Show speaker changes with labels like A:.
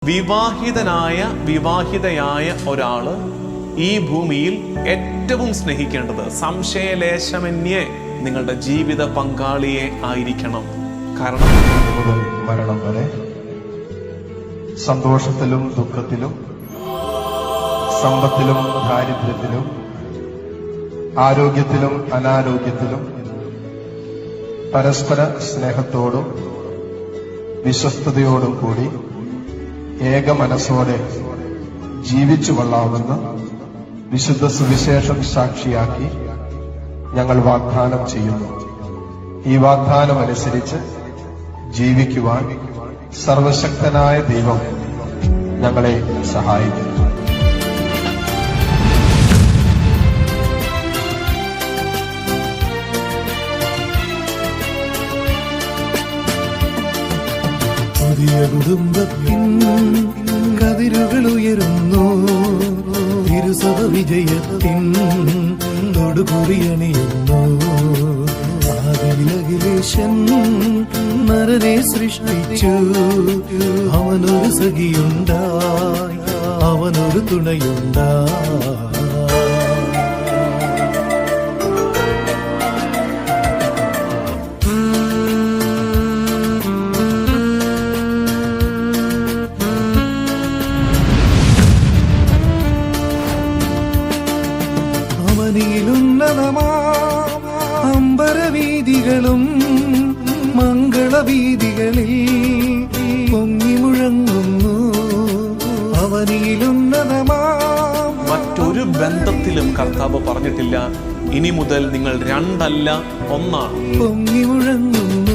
A: വിവാഹിതയായ ഒരാള് ഈ ഭൂമിയിൽ ഏറ്റവും സ്നേഹിക്കേണ്ടത് സംശയലേശമന്യേ നിങ്ങളുടെ ജീവിത പങ്കാളിയെ ആയിരിക്കണം. കാരണം
B: മുതൽ മരണം വരെ സന്തോഷത്തിലും ദുഃഖത്തിലും സമ്പത്തിലും ദാരിദ്ര്യത്തിലും ആരോഗ്യത്തിലും അനാരോഗ്യത്തിലും പരസ്പര സ്നേഹത്തോടും വിശ്വസ്തയോടും കൂടി ഏക മനസ്സോടെ ജീവിച്ചു കൊള്ളാമെന്ന് വിശുദ്ധ സുവിശേഷം സാക്ഷിയാക്കി ഞങ്ങൾ വാഗ്ദാനം ചെയ്യുന്നു. ഈ വാഗ്ദാനമനുസരിച്ച് ജീവിക്കുവാൻ സർവശക്തനായ ദൈവം ഞങ്ങളെ സഹായിക്കും.
C: പുതിയ കുടുംബത്തിൻ കതിരുകൾ ഉയരുന്നു. തിരുസഭ വിജയത്തിൻ തൊടുകുറിയണിയുന്നു. ആദിലഖിലേശൻ നരനെ സൃഷ്ടിച്ചു. അവനൊരു സഖിയുണ്ടായി, അവനൊരു തുണയുണ്ടായി. അമ്പരവീതികളും മംഗളവീതികളിൽ പൊങ്ങി മുഴങ്ങുന്നു. അവനിലുന്നതമാം
A: മറ്റൊരു ബന്ധത്തിലും കർത്താവ് പറഞ്ഞിട്ടില്ല ഇനി മുതൽ നിങ്ങൾ രണ്ടല്ല ഒന്നാണ്.
C: പൊങ്ങി മുഴങ്ങുന്നു.